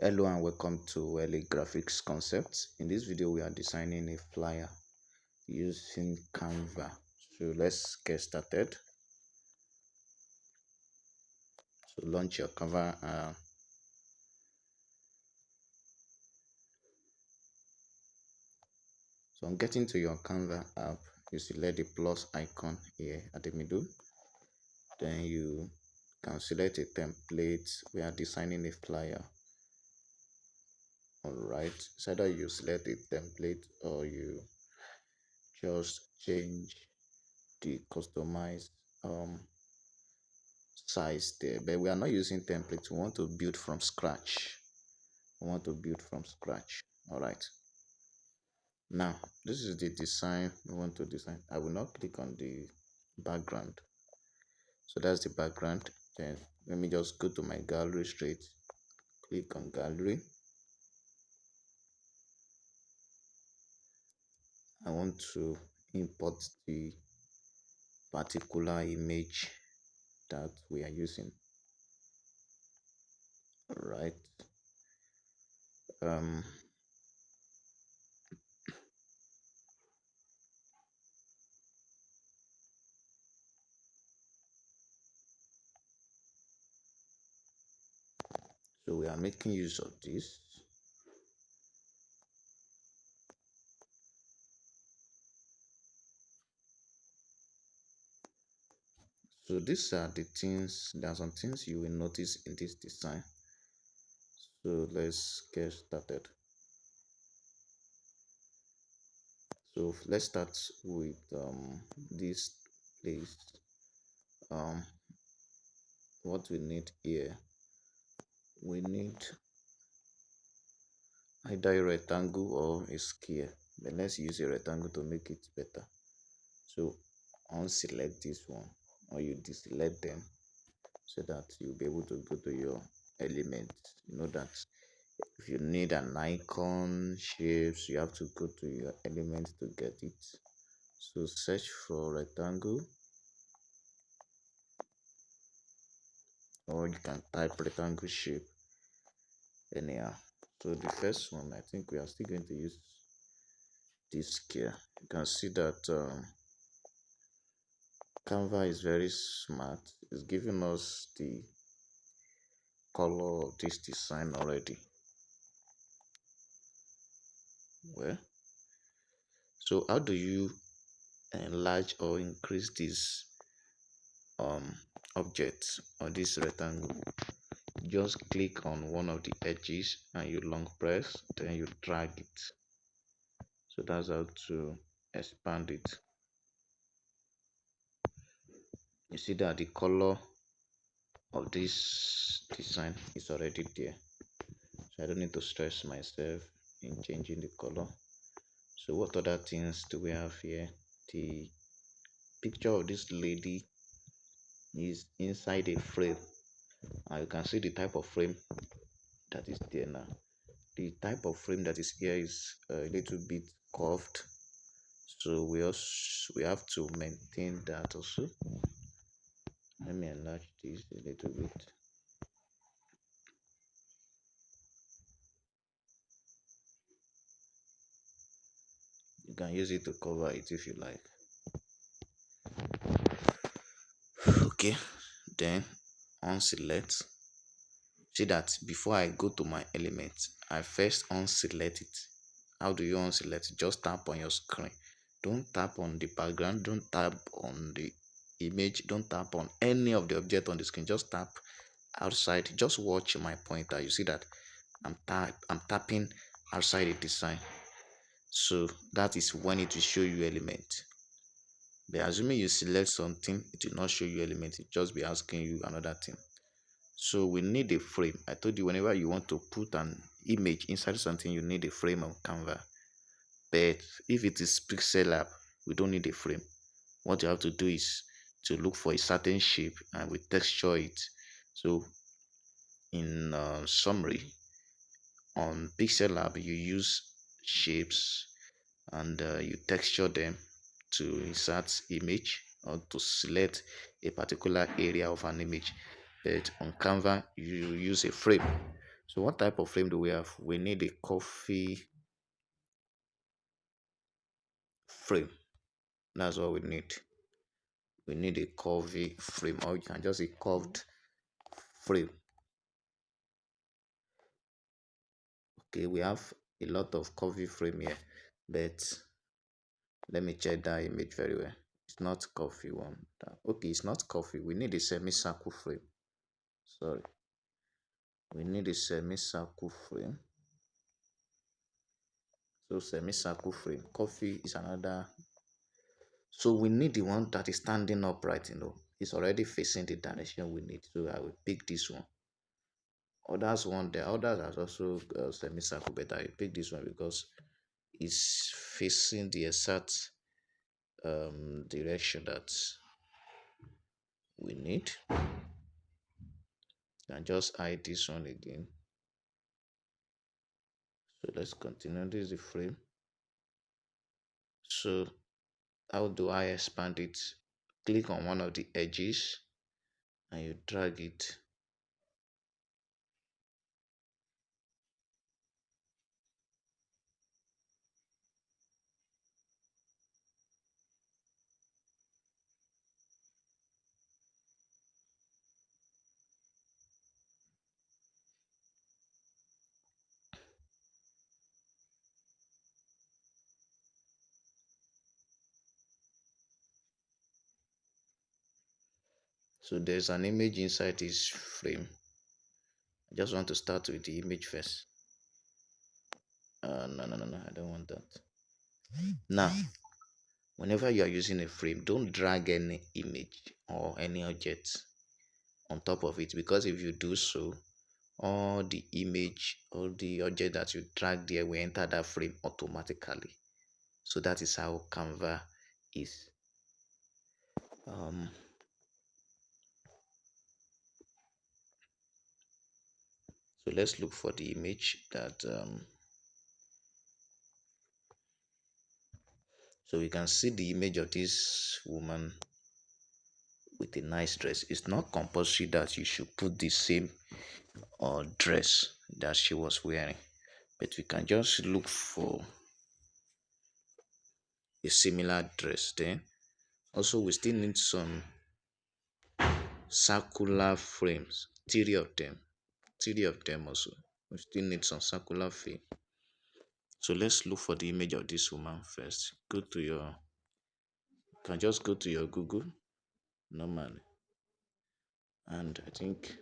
Hello and welcome to LA Graphics Concepts. In this video, we are designing a flyer using Canva. So let's get started. So launch your Canva. So on getting to your Canva app, you select the plus icon here at the middle. Then you can select a template. We are designing a flyer. Alright, so either you select a template or you just change the customized size there, but we are not using templates. We want to build from scratch. All right, now this is the design we want to design. I will not click on the background, so that's the background. Then let me just go to my gallery straight, click on gallery. I want to import the particular image that we are using. All right, so we are making use of this. So these are the things, there are some things you will notice in this design. So let's get started. So let's start with this place. What we need here, we need either a rectangle or a square, but let's use a rectangle to make it better. So unselect this one, or you deselect them, so that you'll be able to go to your elements. You know that if you need an icon, shapes, you have to go to your elements to get it. So search for rectangle, or you can type rectangle shape anyhow. So the first one, I think we are still going to use this square. You can see that Canva is very smart. It's giving us the color of this design already. Well, so how do you enlarge or increase this object or this rectangle? Just click on one of the edges and you long press, then you drag it. So that's how to expand it. You see that the color of this design is already there, so I don't need to stress myself in changing the color. So what other things do we have here? The picture of this lady is inside a frame, and you can see the type of frame that is there now. The type of frame that is here is a little bit curved, so we have to maintain that also. Let me enlarge this a little bit. You can use it to cover it if you like. Okay, then unselect. See that before I go to my element, I first unselect it. How do you unselect? Just tap on your screen. Don't tap on the background, don't tap on the image, don't tap on any of the object on the screen. Just tap outside. Just watch my pointer. You see that I'm tapping outside the design. So that is when it will show you element. But assuming you select something, it will not show you element. It just be asking you another thing. So we need a frame. I told you whenever you want to put an image inside something, you need a frame on Canva. But if it is pixel lab, we don't need a frame. What you have to do is to look for a certain shape and we texture it. So in summary, on pixel lab you use shapes and you texture them to insert image or to select a particular area of an image. But on Canva you use a frame. So what type of frame do we have? We need a coffee frame. That's what we need. We need a curvy frame, or you can just a curved frame. Okay, we have a lot of curvy frame here, but let me check that image very well. It's not coffee one. Okay, it's not coffee. We need a semicircle frame. Sorry, we need a semicircle frame. So semicircle frame. Coffee is another. So we need the one that is standing upright. It's already facing the direction we need. So I will pick this one. Others one there. Others are also semicircle, but I pick this one because it's facing the exact direction that we need. And just hide this one again. So let's continue. This is the frame. So how do I expand it? Click on one of the edges and you drag it. So there's an image inside this frame. I just want to start with the image first. No, I don't want that. Now, whenever you are using a frame, don't drag any image or any object on top of it, because if you do so, all the image or the object that you drag there will enter that frame automatically. So that is how Canva is. Um, so let's look for the image that so we can see the image of this woman with a nice dress. It's not compulsory that you should put the same dress that she was wearing, but we can just look for a similar dress. Then also we still need some circular frames, three of them also. We still need some circular frame. So let's look for the image of this woman first. You can just go to your Google normally, and I think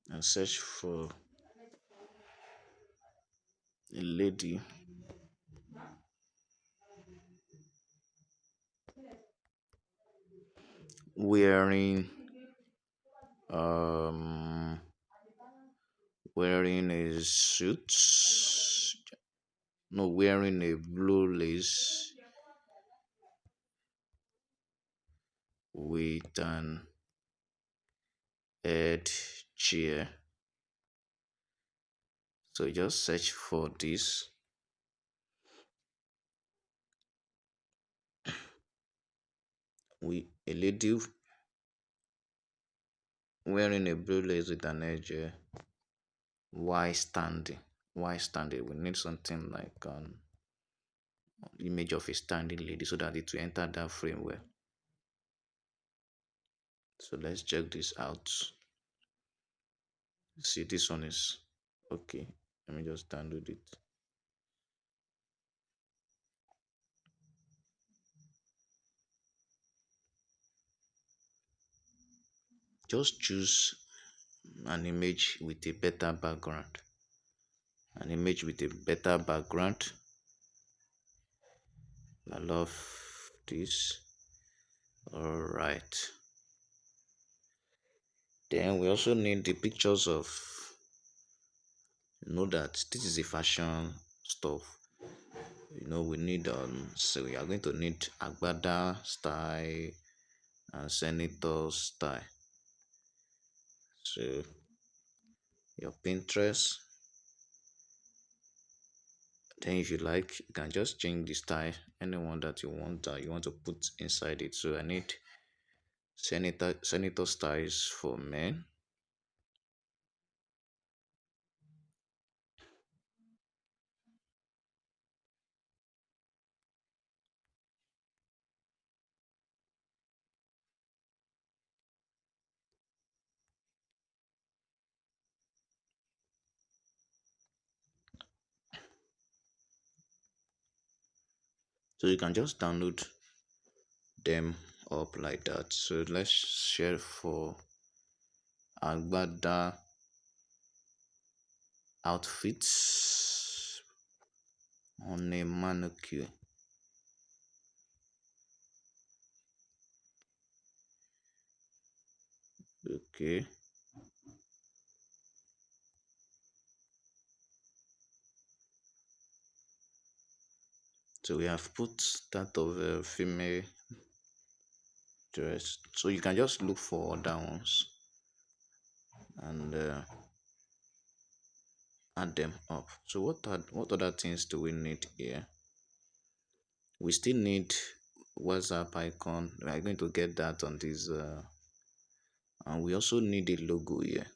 and search for a lady wearing um wearing a suit, no, wearing a blue lace with an head chair. So just search for this. A lady wearing a blue lace with an head chair. Why standing? Why standing? We need something like image of a standing lady so that it will enter that frame well. So let's check this out. See, this one is okay. Let me just download it. Just choose an image with a better background. An image with a better background. I love this. All right. Then we also need the pictures of, that this is a fashion stuff. We need so we are going to need agbada style and senator style. So your Pinterest, then if you like, you can just change the style, anyone that you want to put inside it. So I need senator styles for men. So you can just download them up like that. So let's share for Agbada outfits on a mannequin. Okay, so we have put that of a female dress. So you can just look for other ones and add them up. So what other things do we need here? We still need WhatsApp icon. We are going to get that on this, and we also need a logo here.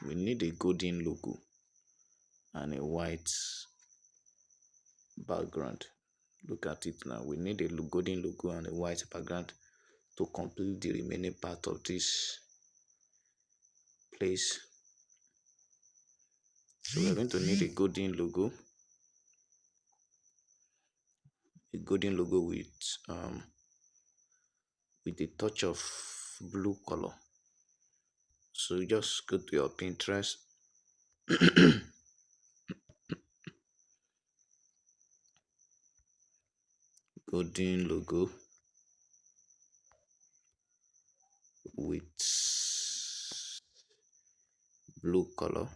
We need a golden logo and a white background. Look at it now. We need a golden logo and a white background to complete the remaining part of this place. So we're going to need a golden logo with a touch of blue color. So you just go to your Pinterest. Golden logo with blue color.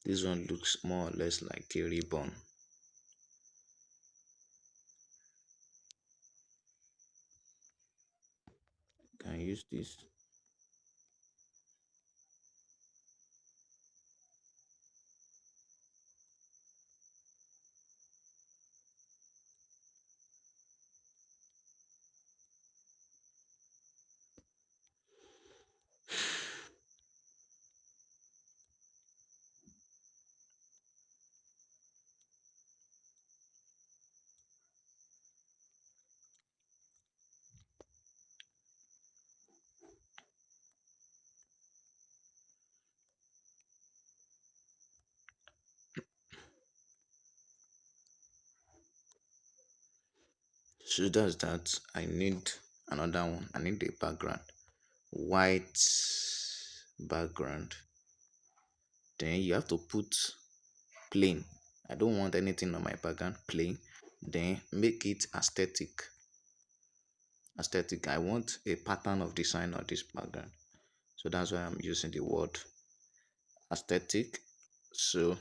This one looks more or less like a ribbon. Can use this. So that's that. I need another one. I need a background. White background. Then you have to put plain. I don't want anything on my background. Plain. Then make it aesthetic. Aesthetic. I want a pattern of design on this background. So that's why I'm using the word aesthetic. So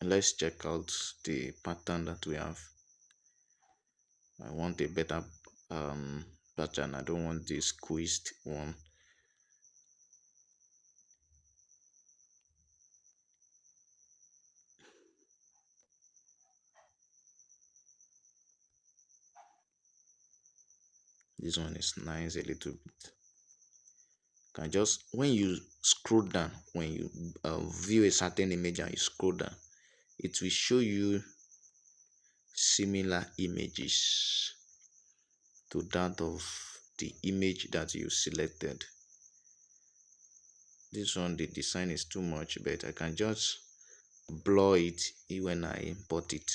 let's check out the pattern that we have. I want a better pattern. I don't want this squeezed one. This one is nice a little bit. Can just when you scroll down, when you view a certain image and you scroll down, it will show you similar images to that of the image that you selected. This one, the design is too much, but I can just blur it when I import it.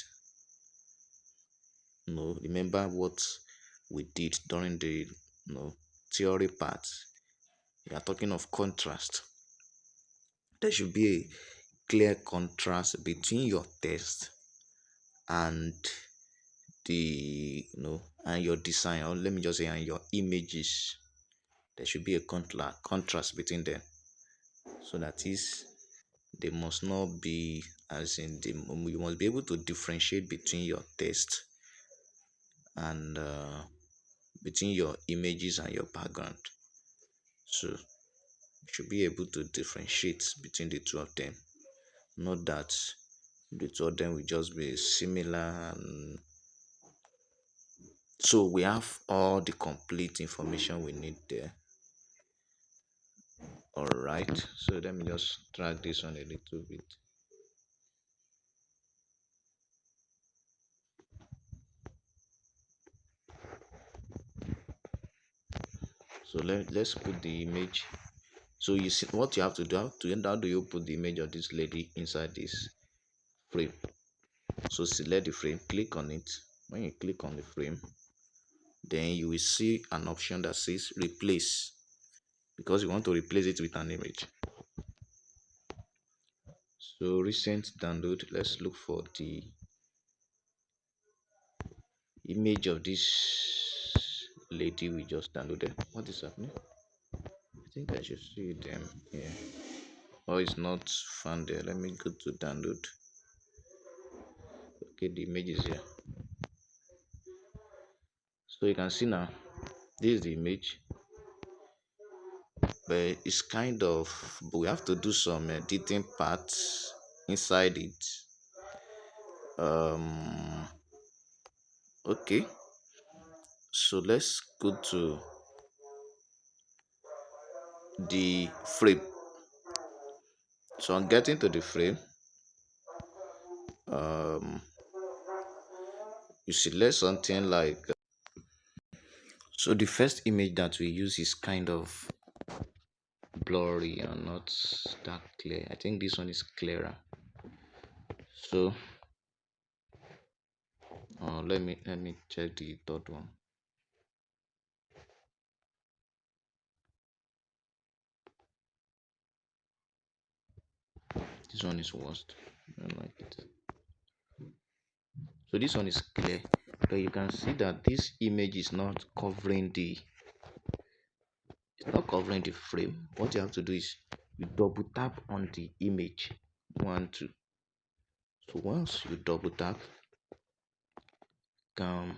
Remember what we did during the theory part. We are talking of contrast. There should be a clear contrast between your text and the and your design, or let me just say and your images. There should be a contrast between them, so that is they must not be as in the you must be able to differentiate between your text and between your images and your background. So you should be able to differentiate between the two of them, not that the two of them will just be similar. And so we have all the complete information we need there. All right, so let me just drag this one a little bit. So let's put the image. So you see what you have to do. How do you put the image of this lady inside this frame? So select the frame, click on it. When you click on the frame, then you will see an option that says replace, because you want to replace it with an image. So recent download, let's look for the image of this lady we just downloaded. What is happening? I think I should see them here. Oh, it's not found there. Let me go to download. Okay, the image is here. So you can see now, this is the image, but it's kind of, but we have to do some editing parts inside it. Okay, so let's go to the frame. So I'm getting to the frame. um you select something like, so the first image that we use is kind of blurry and not that clear. I think this one is clearer. So let me check the third one. This one is worst. I don't like it. So this one is clear, but you can see that this image is not covering the, it's not covering the frame. What you have to do is you double tap on the image. One, two. So once you double tap, you can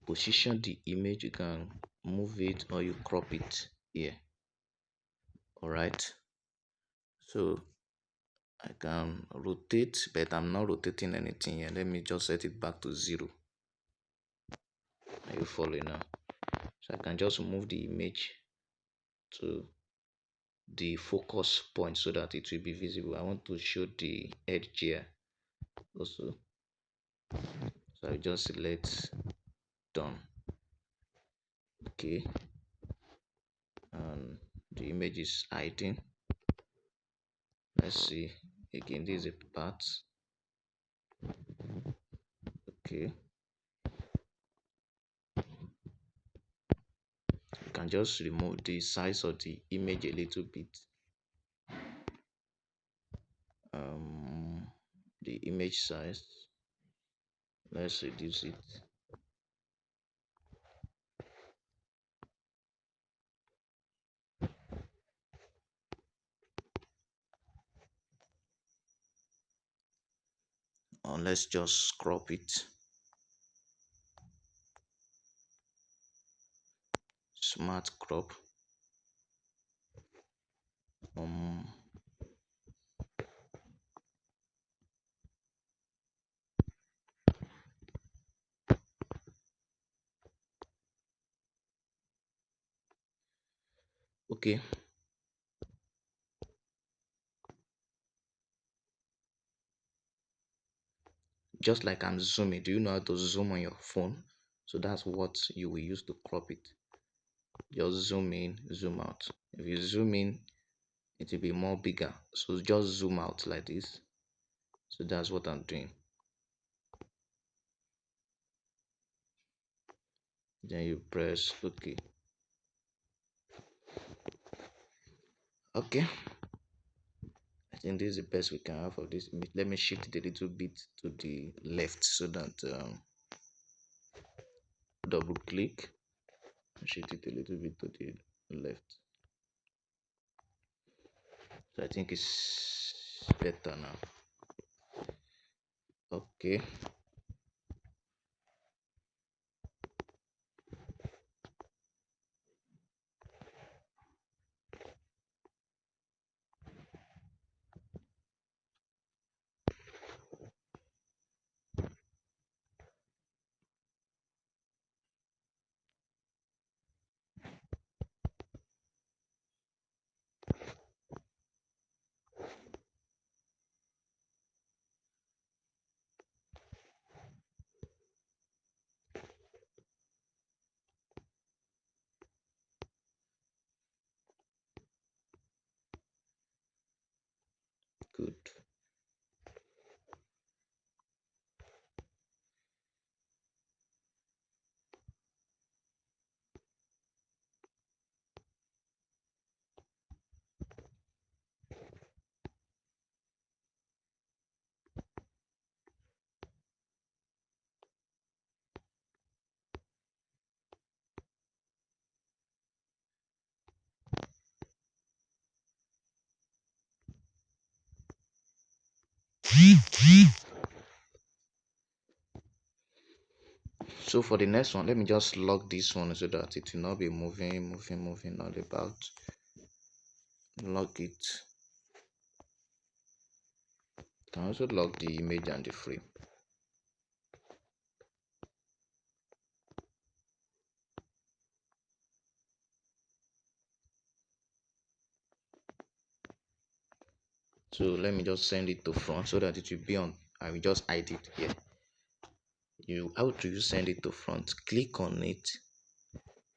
position the image, you can move it or you crop it here. All right. So I can rotate, but I'm not rotating anything here. Let me just set it back to 0. Are you following now? So I can just move the image to the focus point so that it will be visible. I want to show the edge here also. So I just select done. Okay. And the image is hiding. Let's see. Again, this is a part. Okay. You can just remove the size of the image a little bit. The image size, let's reduce it. And let's just crop it. Smart crop. um okay. Just like I'm zooming, do you know how to zoom on your phone? So that's what you will use to crop it. Just zoom in, zoom out. If you zoom in, it will be more bigger, so just zoom out like this. So that's what I'm doing. Then you press OK. Okay, I think this is the best we can have of this image. Let me shift it a little bit to the left so that double click, shift it a little bit to the left. So I think it's better now. Okay. Good. So for the next one, let me just lock this one so that it will not be moving all about. Lock it. You can also lock the image and the frame. So let me just send it to front so that it will be on. I will just hide it here. How do you send it to front? Click on it.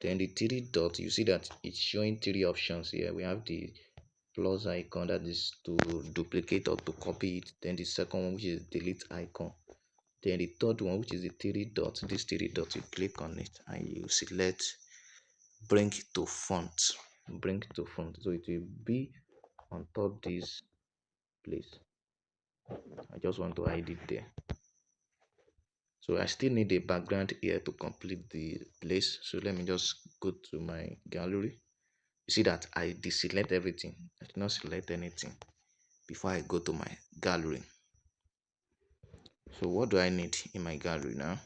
Then the three dots, you see that it's showing three options here. We have the plus icon, that is to duplicate or to copy it. Then the second one, which is delete icon. Then the third one, which is the three dots. These three dots, you click on it and you select bring to front. Bring to front. So it will be on top this place. I just want to hide it there. So I still need a background here to complete the place. So let me just go to my gallery. You see that I deselect everything. I did not select anything before I go to my gallery. So what do I need in my gallery now?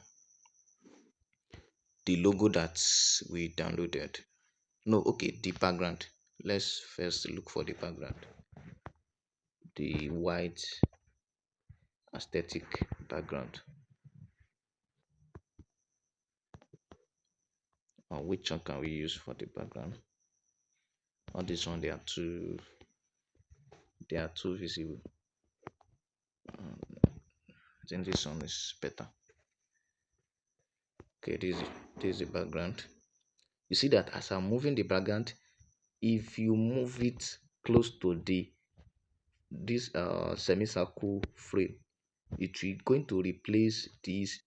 The logo that we downloaded. No, okay, the background. Let's first look for the background. The white aesthetic background. Which one can we use for the background? On this one, they are too visible. I think this one is better. Okay, this is the background. You see that as I'm moving the background, if you move it close to this semicircle frame, it will going to replace this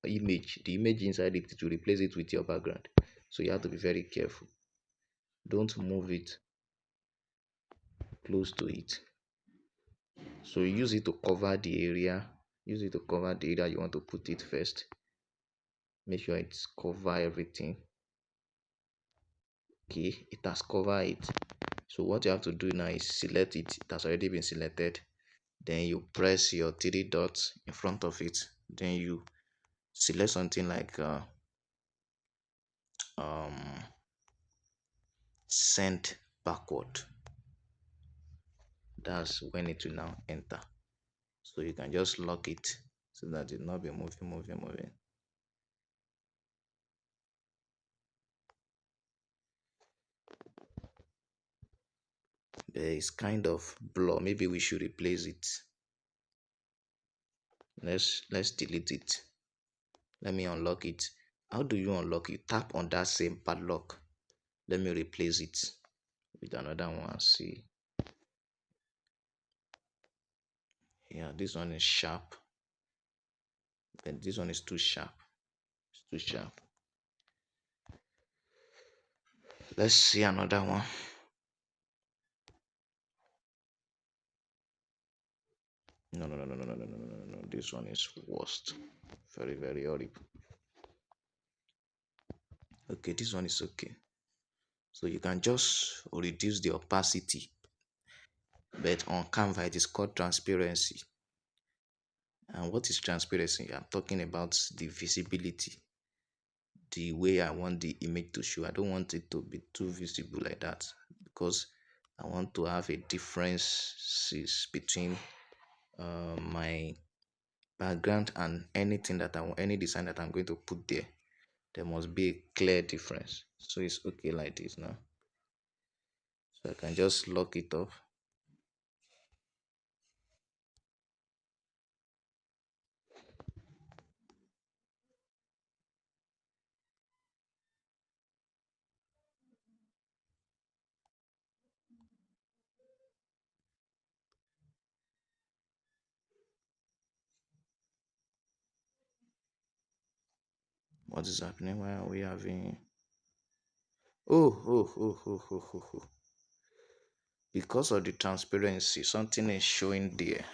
image, the image inside it, to replace it with your background. So you have to be very careful. Don't move it close to it. So use it to cover the area. Use it to cover the area you want to put it first. Make sure it's cover everything. Okay, it has covered it. So what you have to do now is select it. It has already been selected. Then you press your three dots in front of it. Then you select something like um send backward. That's when it will now enter. So you can just lock it so that it will not be moving. There is kind of blur. Maybe we should replace it. Let's delete it. Let me unlock it. How do you unlock it? Tap on that same padlock. Let me replace it with another one. See, yeah, this one is sharp. Then this one is too sharp. It's too sharp. Let's see another one. No. This one is worst. Very horrible. Okay, this one is okay. So you can just reduce the opacity. But on Canva, it is called transparency. And what is transparency? I'm talking about the visibility, the way I want the image to show. I don't want it to be too visible like that, because I want to have a difference between my background and anything that I want, any design that I'm going to put there. There must be a clear difference. So it's okay like this now. So I can just lock it up. What is happening? Why are we having? Oh. Because of the transparency, something is showing there.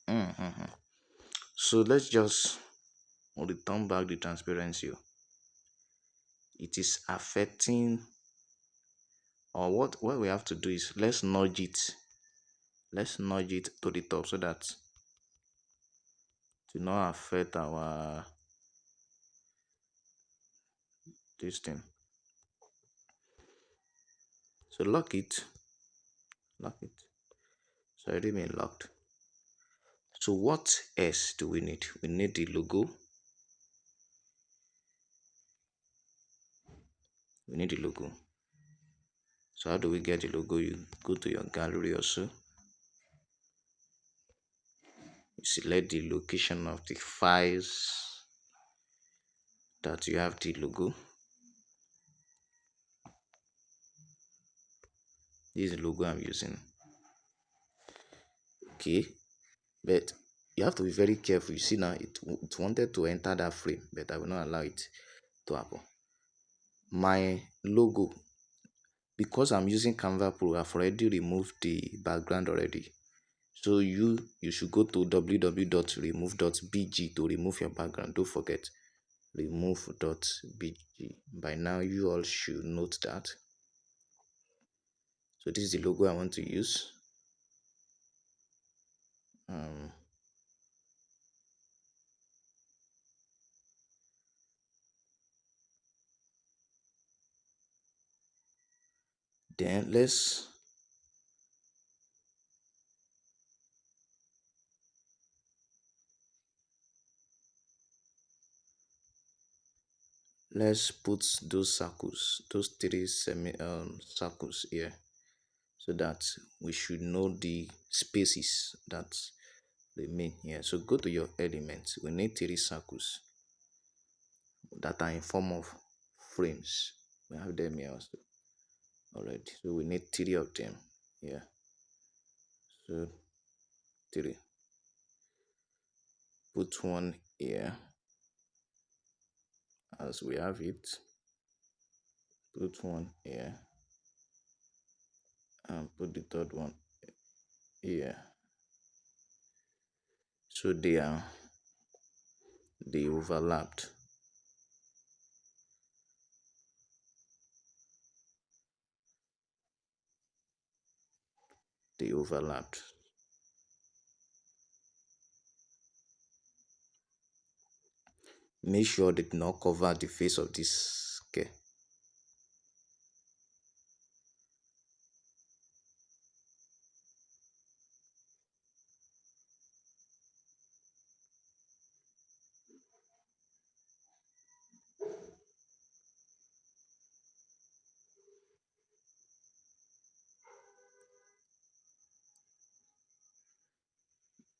Mm-hmm. So let's just return back the transparency. It is affecting, or what we have to do is let's nudge it. Let's nudge it to the top so that to not affect our this thing. So lock it. So already been locked. So what else do we need? We need the logo. We need the logo. So how do we get the logo? You go to your gallery also. You select the location of the files that you have the logo. This is the logo I'm using. Okay, but you have to be very careful. You see now it wanted to enter that frame, but I will not allow it to happen. My logo, because I'm using Canva Pro, I've already removed the background already. So you should go to www.remove.bg to remove your background. Don't forget remove.bg. By now you all should note that. So this is the logo I want to use. Um, then let's put those circles, those three circles here, so that we should know the spaces that remain here. So go to your elements. We need three circles that are in form of frames. We have them here also already. So we need three of them. Yeah. So three. Put one here as we have it. Put one here and put the third one here. So they overlapped. They overlapped. Make sure they do not cover the face of this scale.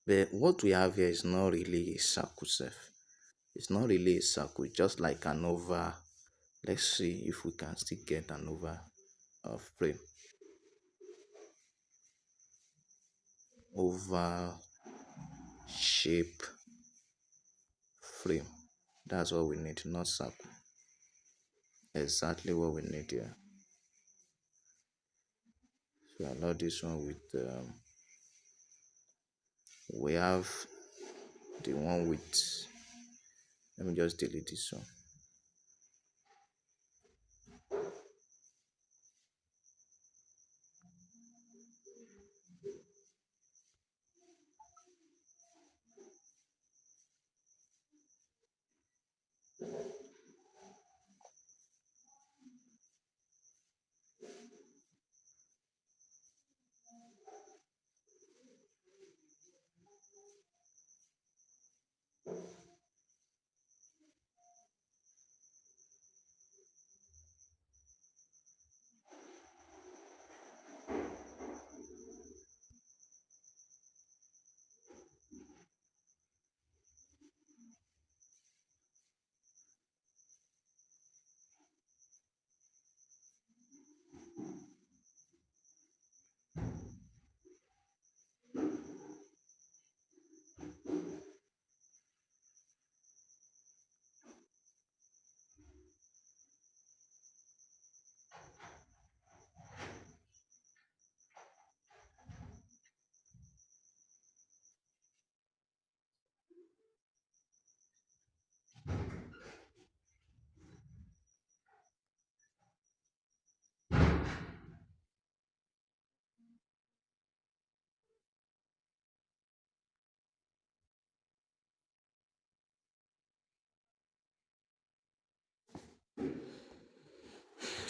But what we have here is not really a circle self. It's not really a circle, just like an oval. Let's see if we can still get an oval frame. Oval shape frame. That's what we need, not circle. Exactly what we need here. So allow this one with we have the one with, let me just delete this one.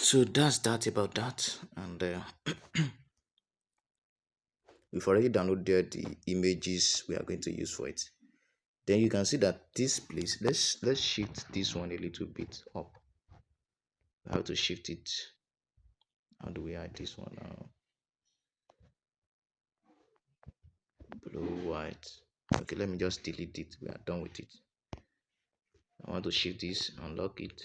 So that's that about that. And we've already downloaded the images we are going to use for it. Then you can see that this place, let's shift this one a little bit up. How to shift it? How do we hide this one now? Blue, white. Okay, let me just delete it. We are done with it. I want to shift this, unlock it.